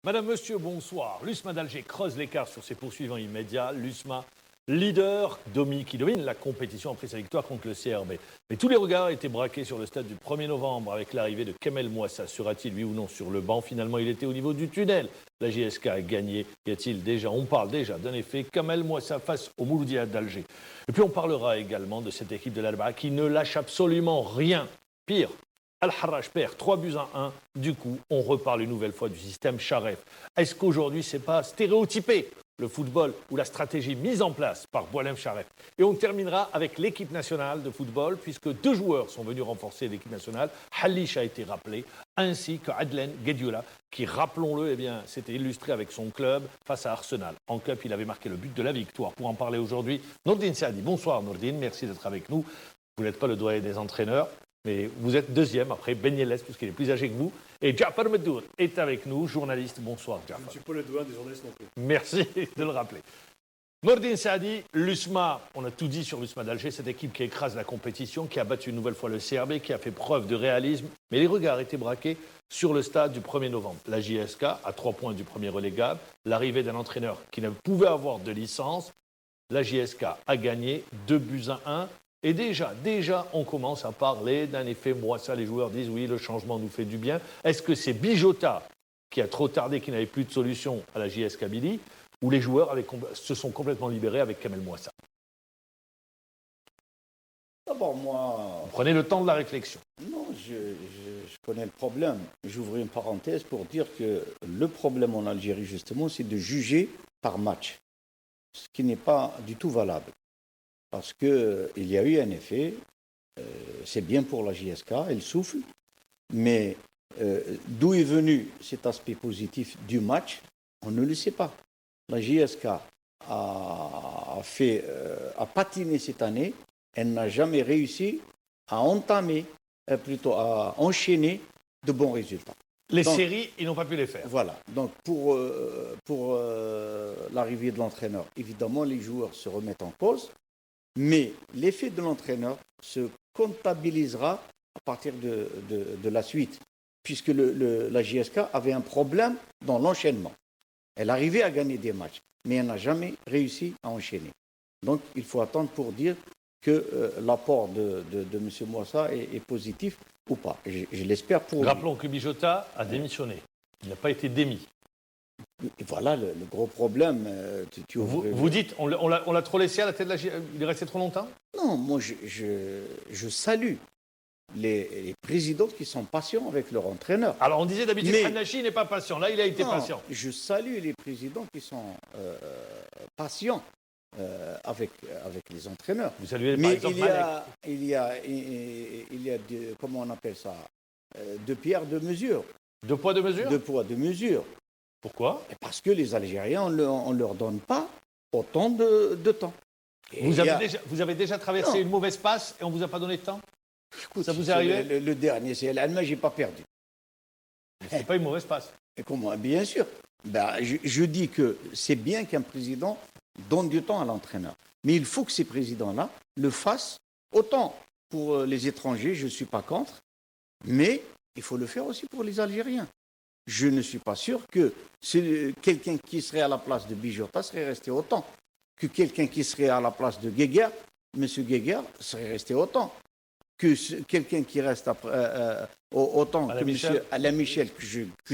Madame, Monsieur, bonsoir. L'USMA d'Alger creuse l'écart sur ses poursuivants immédiats. L'USMA, leader, qui domine la compétition après sa victoire contre le CRB. Mais tous les regards étaient braqués sur le stade du 1er novembre avec l'arrivée de Kamel Mouassa. Sera-t-il, oui ou non, sur le banc? Finalement, il était au niveau du tunnel. La JSK a gagné. Y a-t-il déjà, on parle déjà d'un effet Kamel Mouassa face au Mouloudia d'Alger. Et puis on parlera également de cette équipe de l'Alba qui ne lâche absolument rien. Pire, Al-Harraj perd 3-1. Du coup, on reparle une nouvelle fois du système Charef. Est-ce qu'aujourd'hui, c'est pas stéréotypé le football ou la stratégie mise en place par Boualem Charef? Et on terminera avec l'équipe nationale de football, puisque 2 joueurs sont venus renforcer l'équipe nationale. Halish a été rappelé, ainsi que Adlen Guedioula, qui, rappelons-le, s'était illustré avec son club face à Arsenal. En club, il avait marqué le but de la victoire. Pour en parler aujourd'hui, Nourdine Saadi. Bonsoir Nourdine, merci d'être avec nous. Vous n'êtes pas le doyen des entraîneurs, mais vous êtes deuxième après Ben Yelles, puisqu'il est plus âgé que vous. Et Jafar Meddour est avec nous, journaliste. Bonsoir, Jafar. Je ne suis pas le doyen des journalistes non plus. Merci de le rappeler. Nourdine Saadi, l'USMA, on a tout dit sur l'USMA d'Alger, cette équipe qui écrase la compétition, qui a battu une nouvelle fois le CRB, qui a fait preuve de réalisme. Mais les regards étaient braqués sur le stade du 1er novembre. La JSK, à 3 points du premier relégable, l'arrivée d'un entraîneur qui ne pouvait avoir de licence. La JSK a gagné 2-1. Et déjà, on commence à parler d'un effet Mouassa. Les joueurs disent oui, le changement nous fait du bien. Est-ce que c'est Bijota qui a trop tardé, qui n'avait plus de solution à la JS Kabylie, ou les joueurs se sont complètement libérés avec Kamel Mouassa? D'abord, moi... Prenez le temps de la réflexion. Non, je connais le problème. J'ouvre une parenthèse pour dire que le problème en Algérie, justement, c'est de juger par match, ce qui n'est pas du tout valable. Parce qu'il y a eu un effet, c'est bien pour la JSK, elle souffle, mais d'où est venu cet aspect positif du match, on ne le sait pas. La JSK a patiné cette année, elle n'a jamais réussi à enchaîner de bons résultats. Donc, séries, ils n'ont pas pu les faire. Voilà. Donc, pour l'arrivée de l'entraîneur, évidemment, les joueurs se remettent en cause. Mais l'effet de l'entraîneur se comptabilisera à partir de la suite, puisque la JSK avait un problème dans l'enchaînement. Elle arrivait à gagner des matchs, mais elle n'a jamais réussi à enchaîner. Donc il faut attendre pour dire que l'apport de M. Mouassa est positif ou pas. Je l'espère pour lui. Rappelons que Bijota a démissionné. Il n'a pas été démis. Et voilà le gros problème. Vous dites, on l'a trop laissé à la tête de la JSK? Il est resté trop longtemps? Non, moi je salue les présidents qui sont patients avec leur entraîneur. Alors on disait d'habitude Hanachi n'est pas patient. Là, il a été patient. Je salue les présidents qui sont patients avec les entraîneurs. Vous saluez par exemple Malek. Il y a comment on appelle ça, deux pierres, deux mesures. 2 poids, 2 mesures? 2 poids, 2 mesures. Pourquoi? Parce que les Algériens, on ne leur donne pas autant de temps. Vous avez déjà traversé une mauvaise passe et on ne vous a pas donné de temps? Écoute, ça vous est arrivé? Le dernier, c'est l'Allemagne, je n'ai pas perdu. Ce n'est pas une mauvaise passe. Et comment? Bien sûr. Je dis que c'est bien qu'un président donne du temps à l'entraîneur. Mais il faut que ces présidents-là le fassent autant pour les étrangers, je ne suis pas contre, mais il faut le faire aussi pour les Algériens. Je ne suis pas sûr que quelqu'un qui serait à la place de Bijota serait resté autant. Que quelqu'un qui serait à la place de Guéguer, M. Guéguer, serait resté autant. Que quelqu'un qui reste autant que M. Alain Michel, que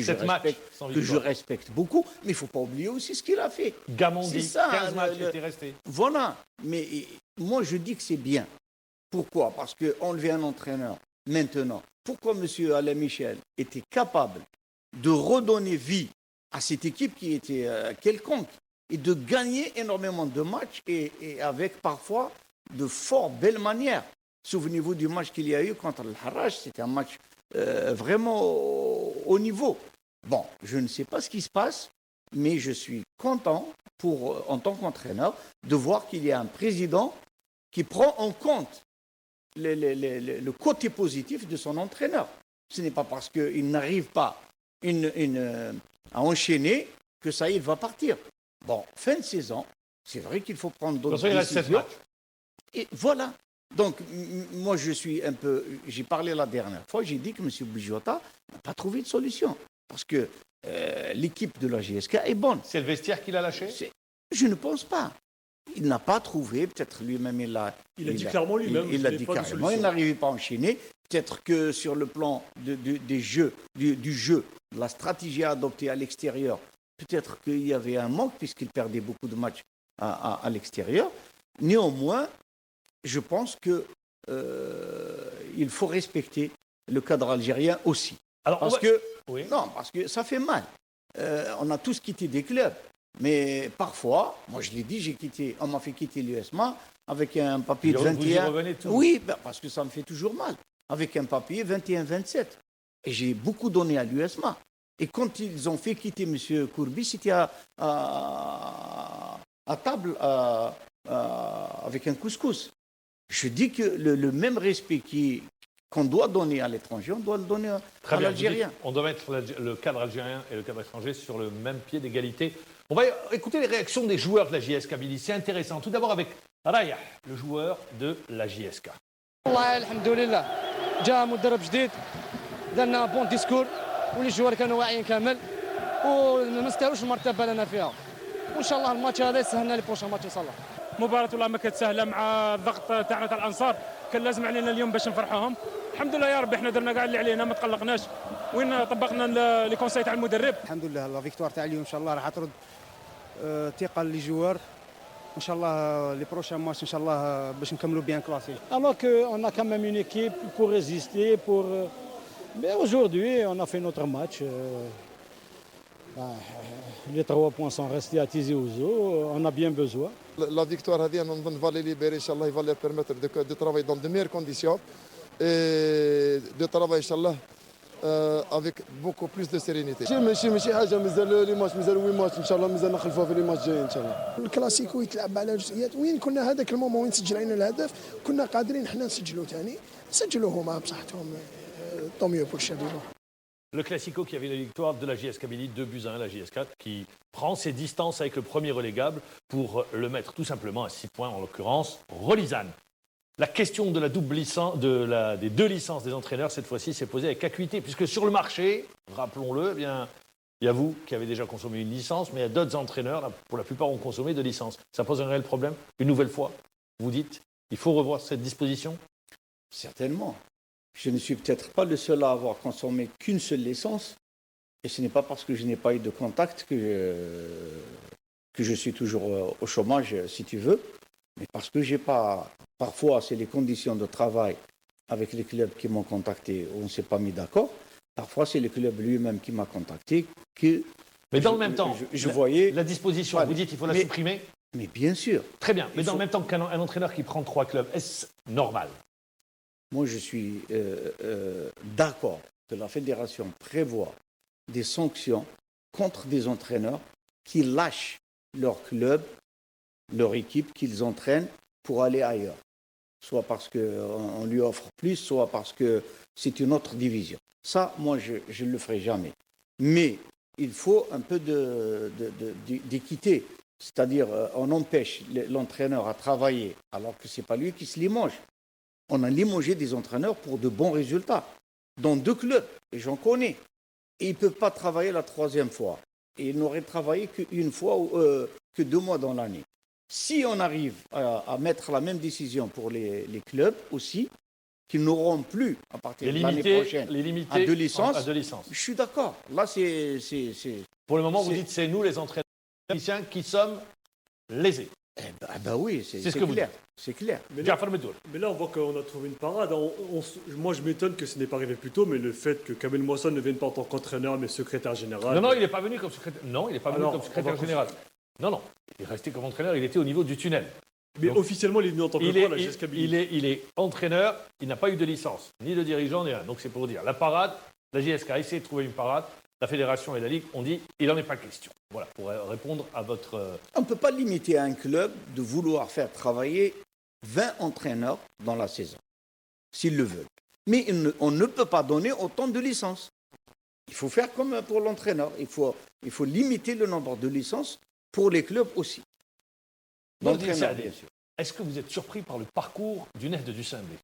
je respecte beaucoup, mais il ne faut pas oublier aussi ce qu'il a fait. Gamondi, 15 matchs, il était resté. Voilà, mais moi je dis que c'est bien. Pourquoi? Parce qu'enlever un entraîneur maintenant, pourquoi M. Alain Michel était capable de redonner vie à cette équipe qui était quelconque et de gagner énormément de matchs et avec parfois de fort belles manières. Souvenez-vous du match qu'il y a eu contre le Harraj, c'était un match vraiment au niveau. Bon, je ne sais pas ce qui se passe, mais je suis content, en tant qu'entraîneur, de voir qu'il y a un président qui prend en compte le côté positif de son entraîneur. Ce n'est pas parce qu'il n'arrive pas à enchaîner que ça y est, il va partir. Bon, fin de saison, c'est vrai qu'il faut prendre d'autres décisions. Il reste 7 matchs. Et voilà. Donc, moi, j'ai parlé la dernière fois, j'ai dit que M. Bijota n'a pas trouvé de solution. Parce que l'équipe de la JSK est bonne. C'est le vestiaire qui l'a lâché? Je ne pense pas. Il n'a pas trouvé, peut-être lui-même, Il a dit clairement lui-même. Il l'a dit carrément, il n'arrivait pas à enchaîner. Peut-être que sur le plan du jeu, de la stratégie à adopter à l'extérieur, peut-être qu'il y avait un manque puisqu'il perdait beaucoup de matchs à l'extérieur. Néanmoins, je pense que il faut respecter le cadre algérien aussi. Alors, parce que ça fait mal. On a tous quitté des clubs. Mais parfois, moi je l'ai dit, on m'a fait quitter l'USMA avec un papier de 21. Vous y revenez toujours. Oui, parce que ça me fait toujours mal. Avec un papier 21-27. Et j'ai beaucoup donné à l'USMA. Et quand ils ont fait quitter M. Courby, c'était à table avec un couscous. Je dis que le même respect qu'on doit donner à l'étranger, on doit le donner à l'Algérien. On doit mettre le cadre algérien et le cadre étranger sur le même pied d'égalité. On va écouter les réactions des joueurs de la JS Kabylie. C'est intéressant. Tout d'abord avec Rayah, le joueur de la JSK. والله الحمد لله جاء مدرب جديد دار لنا بون ديسكور واللي الجوار كانوا واعيين كامل وما نستاهلوش المرتبه لنا فيها وان شاء الله الماتش هذا يسهلنا لي بروشان ماتش ان شاء الله. مباراة والله ما كانت سهلة مع الضغط تاعنا تاع الأنصار، كان لازم علينا اليوم باش نفرحوهم. الحمد لله يا ربي احنا درنا كاع اللي علينا ما تقلقناش وين طبقنا لي كونساي تاع المدرب. الحمد لله لا فيكتوار تاع اليوم ان شاء الله راح ترد ثقة لي جوار ان شاء الله لي بروشان ماتش ان شاء الله باش نكملوا بيان كلاسي. Alors qu'on a quand même une équipe pour résister, mais aujourd'hui on a fait notre match. Les 3 points sont restés à Tizi Ouzou, on a bien besoin. La victoire هذه انا نظن va les libérer ان شاء الله, il va leur permettre de travailler dans de meilleures conditions et de travailler ان شاء الله avec beaucoup plus de sérénité. ماشي حاجه مازال لي ماتش مازال 8 ماتش ان شاء الله مازال نخلفوها في لي ماتش جايين ان شاء الله. الكلاسيكو يتلعب على جزئيات وين كنا هذاك المومون وين سجل علينا الهدف كنا قادرين حنا نسجلوا ثاني سجلوهما بصحتهم طوميو بور الشبيبه. Le Classico qui avait la victoire de la JS Kabylie, 2-1, la JS4 qui prend ses distances avec le premier relégable pour le mettre tout simplement à 6 points, en l'occurrence Rolizane. La question de la double licence, des 2 licences des entraîneurs, cette fois-ci, s'est posée avec acuité, puisque sur le marché, rappelons-le, eh bien, il y a vous qui avez déjà consommé une licence, mais il y a d'autres entraîneurs, pour la plupart, ont consommé 2 licences. Ça pose un réel problème. Une nouvelle fois, vous dites, il faut revoir cette disposition? Certainement. Je ne suis peut-être pas le seul à avoir consommé qu'une seule licence, et ce n'est pas parce que je n'ai pas eu de contact que je suis toujours au chômage, si tu veux, mais parce que j'ai pas. Parfois, c'est les conditions de travail avec les clubs qui m'ont contacté où on ne s'est pas mis d'accord. Parfois, c'est le club lui-même qui m'a contacté. Mais dans le même temps, je voyais. La disposition, vous dites qu'il faut la supprimer? Mais bien sûr. Très bien. Mais dans le même temps qu'un entraîneur qui prend 3 clubs, est-ce normal? Moi, je suis d'accord que la fédération prévoit des sanctions contre des entraîneurs qui lâchent leur club, leur équipe qu'ils entraînent pour aller ailleurs. Soit parce qu'on lui offre plus, soit parce que c'est une autre division. Ça, moi, je ne le ferai jamais. Mais il faut un peu d'équité. C'est-à-dire, on empêche l'entraîneur à travailler alors que ce n'est pas lui qui se limoge. On a limogé des entraîneurs pour de bons résultats dans 2 clubs, et j'en connais. Et ils ne peuvent pas travailler la 3e fois. Et ils n'auraient travaillé qu'une fois ou que 2 mois dans l'année. Si on arrive à mettre la même décision pour les clubs aussi, qu'ils n'auront plus, à partir de l'année prochaine, à 2 licences, je suis d'accord. Là, c'est... Pour le moment, vous dites c'est nous, les entraîneurs qui sommes lésés. Eh ben oui, c'est ce que vous clair. dites. C'est clair. Mais là, on voit qu'on a trouvé une parade. Moi, je m'étonne que ce n'est pas arrivé plus tôt, mais le fait que Kamel Moisson ne vienne pas en tant qu'entraîneur, mais secrétaire général. Non, il n'est pas venu comme secrétaire. Non, il n'est pas venu comme secrétaire général. Non, il est resté comme entraîneur. Il était au niveau du tunnel. Mais donc, officiellement, il est venu en tant que il est entraîneur. Il n'a pas eu de licence, ni de dirigeant, ni rien. Donc c'est pour dire la parade. La JSK a essayé de trouver une parade. La fédération et la Ligue ont dit il n'en est pas question. Voilà, pour répondre à votre... On ne peut pas limiter à un club de vouloir faire travailler 20 entraîneurs dans la saison, s'ils le veulent. Mais on ne peut pas donner autant de licences. Il faut faire comme pour l'entraîneur. Il faut limiter le nombre de licences pour les clubs aussi. L'entraîneur, bien sûr. Est-ce que vous êtes surpris par le parcours du Nef de Dusainbé?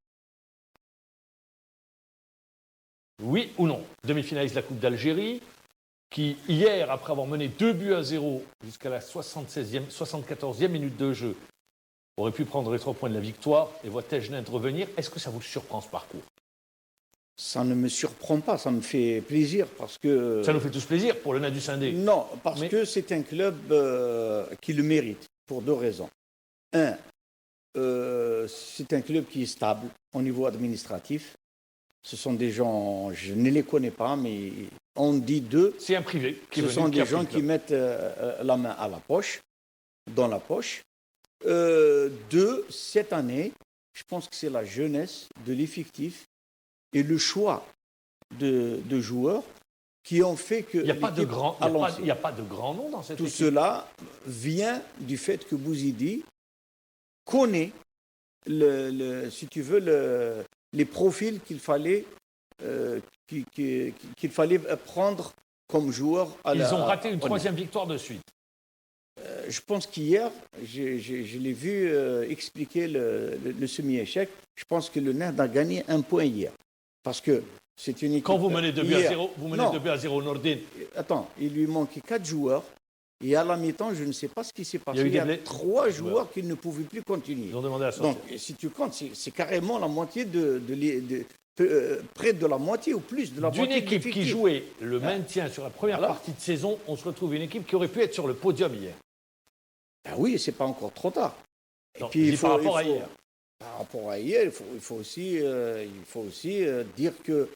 Oui ou non? Demi-finaliste de la Coupe d'Algérie, qui, hier, après avoir mené 2-0 jusqu'à la 74e minute de jeu, aurait pu prendre les 3 points de la victoire et voit Tajnet revenir. Est-ce que ça vous surprend ce parcours? Ça ne me surprend pas, ça me fait plaisir parce que... Ça nous fait tous plaisir pour le nain du Sindé. Non, parce que c'est un club qui le mérite, pour 2 raisons. Un, c'est un club qui est stable au niveau administratif. Ce sont des gens, je ne les connais pas, mais on dit d'eux. C'est un privé. Ce sont des gens qui mettent la main à la poche, dans la poche. 2, cette année, je pense que c'est la jeunesse de l'effectif et le choix de joueurs qui ont fait que... Il n'y a pas de grand nom dans cette équipe. Tout cela vient du fait que Bouzidi connaît, si tu veux, les profils qu'il fallait prendre comme joueur. Ils ont raté une 3e victoire de suite. Je pense qu'hier, je l'ai vu expliquer le semi-échec. Je pense que le Nerd a gagné 1 point hier. Parce que c'est une équipe... Quand vous menez 2-0, vous menez 2-0 au Nordin. Attends, il lui manquait 4 joueurs. Et à la mi-temps, je ne sais pas ce qui s'est passé. Il y a 3 joueurs qui ne pouvaient plus continuer. Ils ont demandé à sortir. Donc, si tu comptes, c'est carrément la moitié près de la moitié ou plus de la moitié. D'une équipe qui jouait le maintien sur la première partie de saison, on se retrouve une équipe qui aurait pu être sur le podium hier. Ben oui, c'est pas encore trop tard. Non, et puis, par rapport à hier. Par rapport à hier, il faut aussi dire que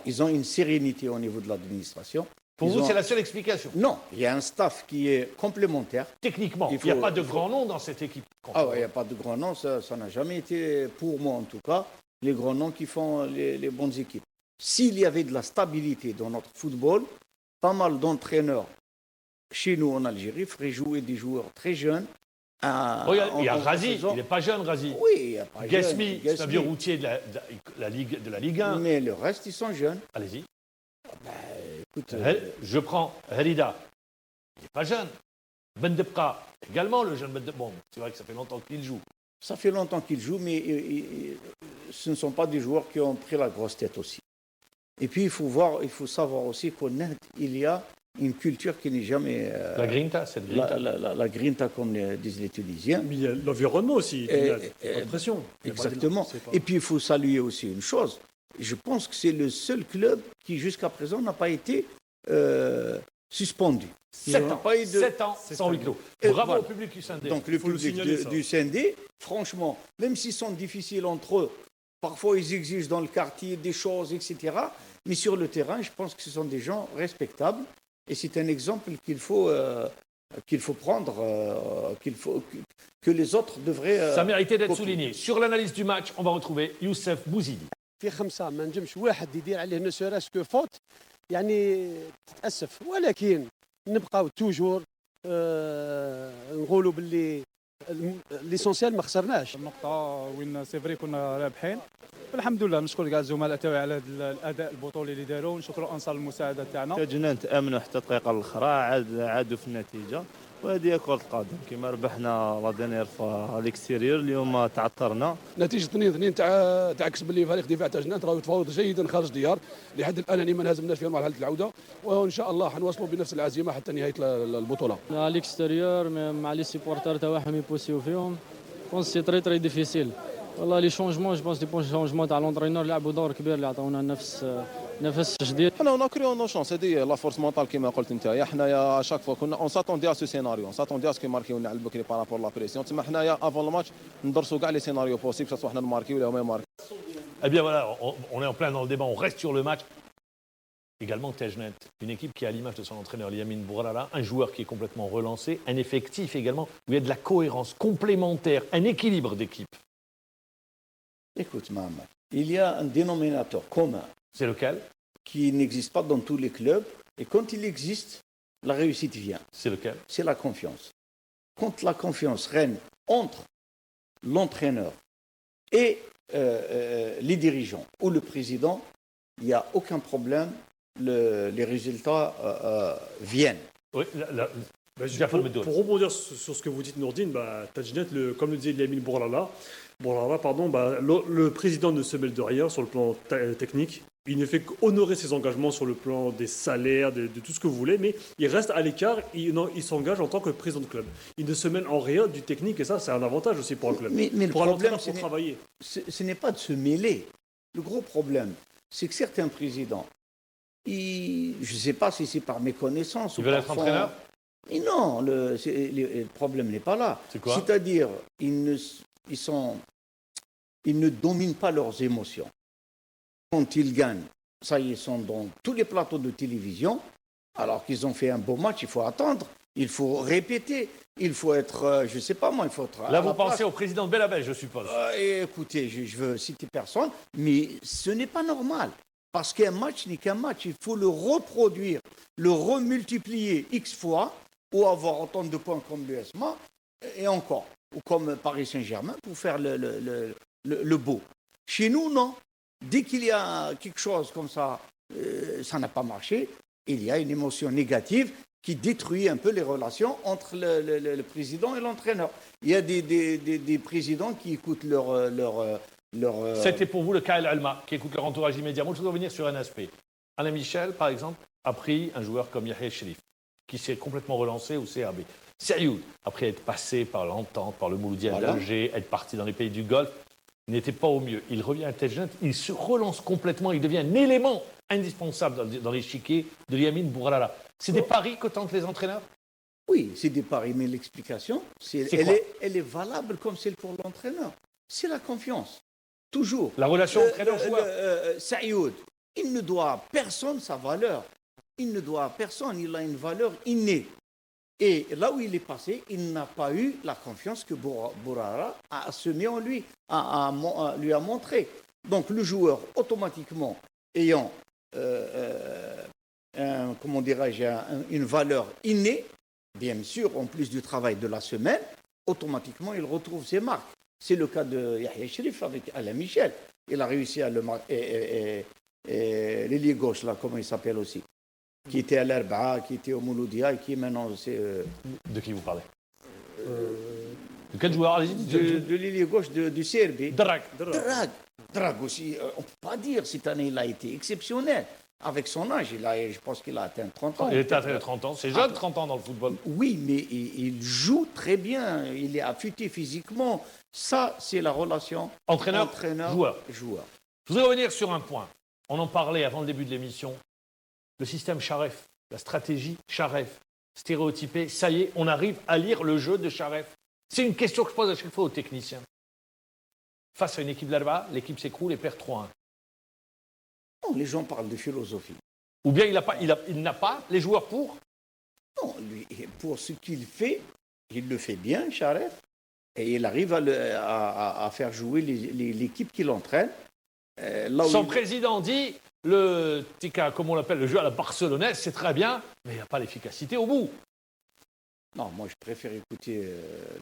ils ont une sérénité au niveau de l'administration. Pour vous, c'est la seule explication? Non, il y a un staff qui est complémentaire. Techniquement, il n'y a pas de grand nom dans cette équipe. Ah oui, il n'y a pas de grand nom, ça n'a jamais été, pour moi en tout cas, les grands noms qui font les bonnes équipes. S'il y avait de la stabilité dans notre football, pas mal d'entraîneurs chez nous en Algérie feraient jouer des joueurs très jeunes. Regarde, il y a Razi, il n'est pas jeune, Razi. Oui, il n'y a pas Gasmi, c'est un vieux routier de la Ligue 1. Mais le reste, ils sont jeunes. Allez-y. Écoute, je prends Halida, il n'est pas jeune. Bendebka, également le jeune Bendebka. Bon, c'est vrai que ça fait longtemps qu'il joue. Ça fait longtemps qu'il joue, mais ce ne sont pas des joueurs qui ont pris la grosse tête aussi. Et puis, il faut savoir aussi qu'au Nord, il y a une culture qui n'est jamais... la grinta, cette grinta. La grinta, comme disent les Tunisiens. Mais il y a l'environnement aussi, il y a pas de pression. Exactement. Et puis, il faut saluer aussi une chose. Je pense que c'est le seul club qui, jusqu'à présent, n'a pas été suspendu. 7 ans sans huis clos. Bravo au public du Sindé. Donc, le public du Sindé, franchement, même s'ils sont difficiles entre eux, parfois ils exigent dans le quartier des choses, etc. Mais sur le terrain, je pense que ce sont des gens respectables. Et c'est un exemple qu'il faut prendre, que les autres devraient... Ça méritait d'être souligné. Sur l'analyse du match, on va retrouver Youssef Bouzidi. في 5 ما نجمش واحد يدير عليه نو سوراس كو فوت يعني تتاسف ولكن نبقاو توجور نقولوا باللي ليسونسيال ما خسرناش النقطة وين سي فري كنا رابحين الحمد لله نشكر كاع الزملاء تاعي على هذا الاداء البطولي اللي داروا ونشكروا انصار المساعدة تاعنا. تاجنا نتامنوا حتى الدقيقة الأخرى عادوا في النتيجة وهذه كرة القدم كما ربحنا لا دانيير فوا ليكستيريور اليوم تعثرنا. نتيجة 2-2 تعكس باللي فريق دفاع تاجنات راه يتفاوض جيدا خارج الديار لحد الان ما انهزمناش في مرحلة العودة وان شاء الله حنواصلوا بنفس العزيمة حتى نهاية البطولة. على ليكستيريور مع لي سيبورتر تاعهم يبوسيو فيهم بونس سي تري ديفيسيل والله لي شونجمون جو بونس دي شونجمون تاع لونترينور لعبوا دور كبير اللي عطاونا نفس جديد. حنا هنا كريو نو شونس هذه لا فورس مونتال كيما قلت انت حنايا اشاك فوا كنا اون ساتوندي ا سو سيناريو اون ساتوندي اسكو ماركيونا على البكري بارابور لا بريسيون تما حنايا افون لو ماتش ندرسوا كاع لي سيناريو بوسيبل سواء حنا نماركيو ولا هما يماركيو. Eh bien voilà, on est en plein dans le débat, on reste sur le match. Également Tajnet, une équipe qui est à l'image de son entraîneur Liamine Bourrala, un joueur qui est complètement relancé, un effectif également où il y a de la cohérence complémentaire, un équilibre d'équipe. Écoute, Mohamed, il y a un dénominateur commun. C'est lequel? Qui n'existe pas dans tous les clubs. Et quand il existe, la réussite vient. C'est lequel? C'est la confiance. Quand la confiance règne entre l'entraîneur et les dirigeants ou le président, il n'y a aucun problème. Les résultats viennent. Oui, pour rebondir sur ce que vous dites, Nourdine, Tajnet, comme le disait Liamine Bourrala, le président ne se mêle de rien sur le plan technique. Il ne fait qu'honorer ses engagements sur le plan des salaires, de tout ce que vous voulez, mais il reste à l'écart, il s'engage en tant que président de club. Il ne se mêle en rien du technique, et ça, c'est un avantage aussi pour un club. Mais le pour un problème, entraîneur, pour travailler. ce n'est pas de se mêler. Le gros problème, c'est que certains présidents, je ne sais pas si c'est par méconnaissance Ils ou veulent par être entraîneur. Et non, le problème n'est pas là. C'est quoi? C'est-à-dire, ils ne dominent pas leurs émotions. Quand ils gagnent, ça y est, ils sont dans tous les plateaux de télévision, alors qu'ils ont fait un beau match, il faut attendre, il faut répéter, il faut être, je ne sais pas moi, il faut être... Là, vous pensez au président de Belabel, je suppose. Écoutez, je veux citer personne, mais ce n'est pas normal. Parce qu'un match n'est qu'un match, il faut le reproduire, le remultiplier X fois, ou avoir autant de points comme l'USMA, et encore, ou comme Paris Saint-Germain, pour faire le beau. Chez nous, non. Dès qu'il y a quelque chose comme ça, ça n'a pas marché, il y a une émotion négative qui détruit un peu les relations entre le président et l'entraîneur. Il y a des présidents qui écoutent leur C'était pour vous le cas El Alma, qui écoute leur entourage immédiat. Moi, je voudrais revenir sur un aspect. Alain Michel, par exemple, a pris un joueur comme Yahya Sherif, qui s'est complètement relancé au CRB. Sayoud, après être passé par l'entente, par le Mouloudia d'Alger, être parti dans les pays du Golfe, il n'était pas au mieux. Il revient à Tejent, il se relance complètement, il devient un élément indispensable dans l'échiquier de Yamin Bourrara. C'est des paris que tentent les entraîneurs? Oui, c'est des paris, mais l'explication, elle est valable comme celle pour l'entraîneur. C'est la confiance. Toujours. La relation entraîneur-joueur. Sayoud, il ne doit à personne sa valeur. Il ne doit à personne, il a une valeur innée. Et là où il est passé, il n'a pas eu la confiance que Bourrara a semée en lui, lui a montré. Donc le joueur, automatiquement, ayant une valeur innée, bien sûr, en plus du travail de la semaine, automatiquement, il retrouve ses marques. C'est le cas de Yahya Sherif avec Alain Michel. Il a réussi à le marquer. L'ailier gauche, là, comment il s'appelle aussi, qui était à l'Arba'a, qui était au Mouloudia et qui maintenant c'est... De qui vous parlez? De quel joueur? De l'ailier gauche du CRB. Drag aussi, on ne peut pas dire, cette année, il a été exceptionnel. Avec son âge, je pense qu'il a atteint 30 ans. Il était atteint 30 ans. C'est jeune, 30 ans dans le football. Oui, mais il joue très bien. Il est affûté physiquement. Ça, c'est la relation entraîneur-joueur. Je voudrais revenir sur un point. On en parlait avant le début de l'émission. Le système Charef, la stratégie Charef, stéréotypée, ça y est, on arrive à lire le jeu de Charef. C'est une question que je pose à chaque fois aux techniciens. Face à une équipe d'Alba, l'équipe s'écroule et perd 3-1. Non, les gens parlent de philosophie. Ou bien il n'a pas les joueurs pour? Non, lui, pour ce qu'il fait, il le fait bien, Charef, et il arrive à faire jouer l'équipe qu'il entraîne. Son président dit, le tika, comme on l'appelle, le jeu à la barcelonaise, c'est très bien, mais il n'y a pas l'efficacité au bout. Non, moi je préfère écouter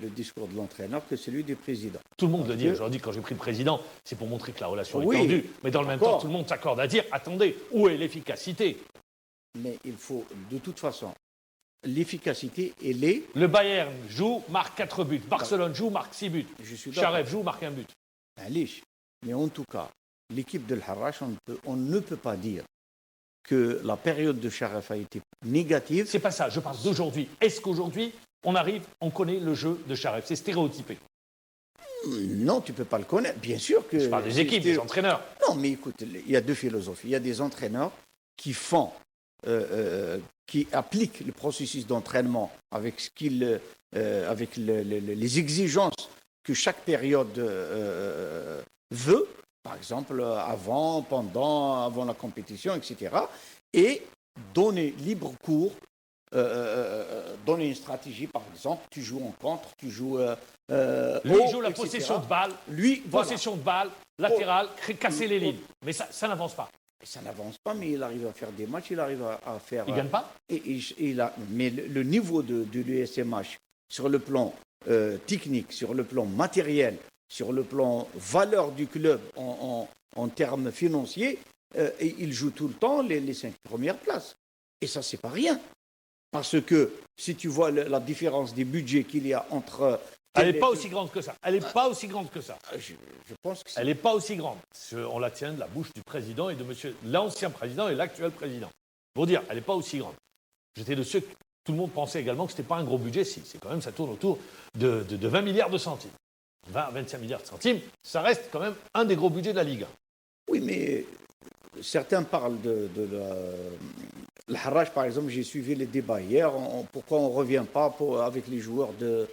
le discours de l'entraîneur que celui du président. Tout le monde le dit. Je leur dis, quand j'ai pris le président, c'est pour montrer que la relation est tendue. Mais dans le même temps, tout le monde s'accorde à dire, attendez, où est l'efficacité? Mais il faut, de toute façon, l'efficacité, elle est... Le Bayern joue, marque 4 buts. Barcelone joue, marque 6 buts. Charef joue, marque 1 but. Mais en tout cas, l'équipe de l'Harrach, on ne peut pas dire que la période de Charef a été négative. C'est pas ça, je parle d'aujourd'hui. Est-ce qu'aujourd'hui, on connaît le jeu de Charef? C'est stéréotypé. Non, tu ne peux pas le connaître. Bien sûr que... Je parle des équipes, des entraîneurs. Non, mais écoute, il y a deux philosophies. Il y a des entraîneurs qui font, qui appliquent le processus d'entraînement avec les exigences que chaque période veut. Par exemple, avant, pendant, avant la compétition, etc. Et donner libre cours, donner une stratégie, par exemple, tu joues en contre, tu joues... lui, il joue la possession de balle, possession de balle, latérale, casser les lignes. Mais ça n'avance pas. Ça n'avance pas, mais il arrive à faire des matchs, il arrive à faire... Il ne gagne pas mais le niveau de l'USMH, sur le plan technique, sur le plan matériel, sur le plan valeur du club en termes financiers, et il joue tout le temps les 5 premières places. Et ça, c'est pas rien. Parce que si tu vois la différence des budgets qu'il y a entre Elle n'est pas aussi grande que ça. Elle n'est pas aussi grande que ça. Je pense que Elle n'est pas aussi grande. On la tient de la bouche du président et de l'ancien président et l'actuel président. Pour dire, elle n'est pas aussi grande. J'étais de ceux que tout le monde pensait également que ce n'était pas un gros budget. Si, c'est quand même, ça tourne autour de 20 milliards de centimes. 20 à 25 milliards de centimes, ça reste quand même un des gros budgets de la Ligue 1. Oui, mais certains parlent de le Harrach, par exemple, j'ai suivi les débats hier. Pourquoi on ne revient pas avec les joueurs de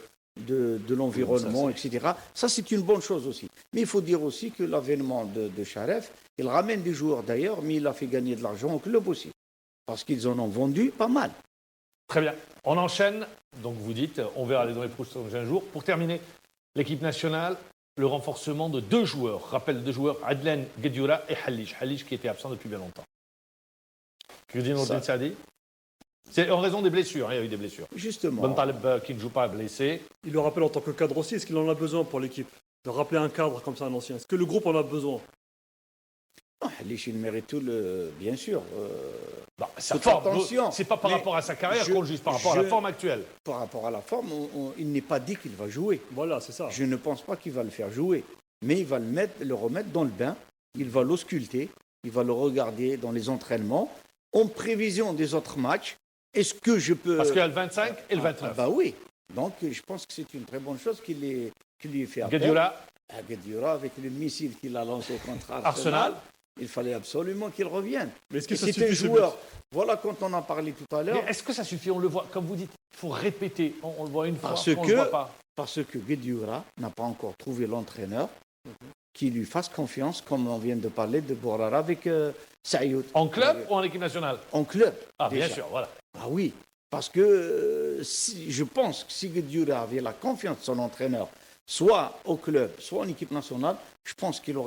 l'environnement, etc. Ça, c'est une bonne chose aussi. Mais il faut dire aussi que l'avènement de Charef, il ramène des joueurs d'ailleurs, mais il a fait gagner de l'argent au club aussi. Parce qu'ils en ont vendu pas mal. Très bien. On enchaîne. Donc vous dites, on verra dans les prochains jours. Pour terminer, l'équipe nationale, le renforcement de 2 joueurs. Rappel 2 joueurs, Adlen Guedioura et Halish. Halish qui était absent depuis bien longtemps. Que dit Nourdine Saadi? C'est en raison des blessures, il y a eu des blessures. Justement. Bentaleb qui ne joue pas blessé. Il le rappelle en tant que cadre aussi. Est-ce qu'il en a besoin pour l'équipe? De rappeler un cadre comme ça, un ancien. Est-ce que le groupe en a besoin? Halish, il mérite tout bien sûr. Sa forme, c'est pas par rapport à sa carrière qu'on le juge, par rapport à la forme actuelle. Par rapport à la forme, il n'est pas dit qu'il va jouer. Voilà, c'est ça. Je ne pense pas qu'il va le faire jouer. Mais il va le remettre dans le bain, il va l'ausculter, il va le regarder dans les entraînements. En prévision des autres matchs, est-ce que je peux... Parce qu'il y a le 25 et le 29. Oui. Donc je pense que c'est une très bonne chose qu'il lui ait fait appel. Guedioura, avec le missile qu'il a lancé contre Arsenal. Il fallait absolument qu'il revienne. Mais est-ce que ça c'est suffit, un joueur. Voilà, quand on en parlait tout à l'heure. Mais est-ce que ça suffit? On le voit, comme vous dites, il faut répéter. On le voit une fois, on ne le voit pas. Parce que Guedioura n'a pas encore trouvé l'entraîneur qui lui fasse confiance, comme on vient de parler de Bourara avec Saïd. En club ou en équipe nationale? En club. Ah, déjà. bien sûr, voilà. Ah oui, parce que je pense que si Guedioura avait la confiance de son entraîneur, soit au club, soit en équipe nationale, je pense qu'il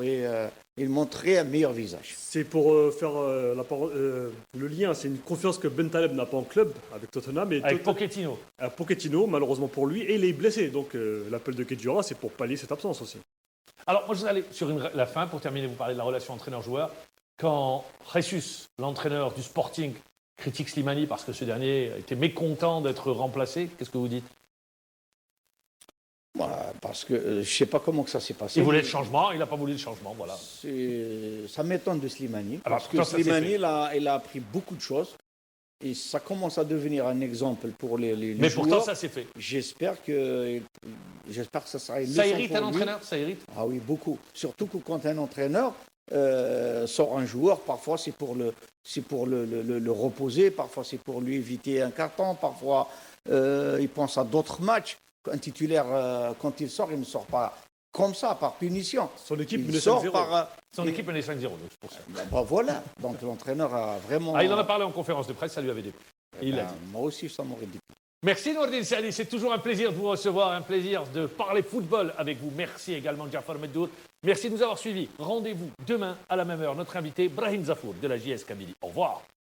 montrerait un meilleur visage. C'est pour faire le lien, c'est une confiance que Bentaleb n'a pas en club avec Tottenham. Et avec Pochettino. Pochettino, malheureusement pour lui, et il est blessé. Donc l'appel de Guedioura, c'est pour pallier cette absence aussi. Alors moi je vais aller sur la fin, pour terminer, vous parlez de la relation entraîneur-joueur. Quand Jesus, l'entraîneur du Sporting, critique Slimani parce que ce dernier était mécontent d'être remplacé, qu'est-ce que vous dites? Parce que je ne sais pas comment que ça s'est passé. Il voulait le changement, il n'a pas voulu le changement, voilà. Ça m'étonne de Slimani, parce que Slimani, il a appris beaucoup de choses, et ça commence à devenir un exemple pour les Mais joueurs. pourtant, ça s'est fait. J'espère que ça sera une leçon Ça irrite pour un lui. entraîneur, ça irrite? Ah oui, beaucoup. Surtout que quand un entraîneur sort un joueur, parfois c'est pour le reposer, parfois c'est pour lui éviter un carton, parfois il pense à d'autres matchs. Un titulaire, quand il sort, il ne sort pas comme ça, par punition. Son équipe il sort par... Son équipe menait 5-0, donc c'est pour ça. Voilà, donc l'entraîneur a vraiment... il en a parlé en conférence de presse, ça lui avait déplu. Il l'a dit. Moi aussi, ça m'aurait déplu. Merci Nourdine Saadi, c'est toujours un plaisir de vous recevoir, un plaisir de parler football avec vous. Merci également Jafar Meddour. Merci de nous avoir suivis. Rendez-vous demain à la même heure. Notre invité, Brahim Zafour de la JS Kabylie. Au revoir.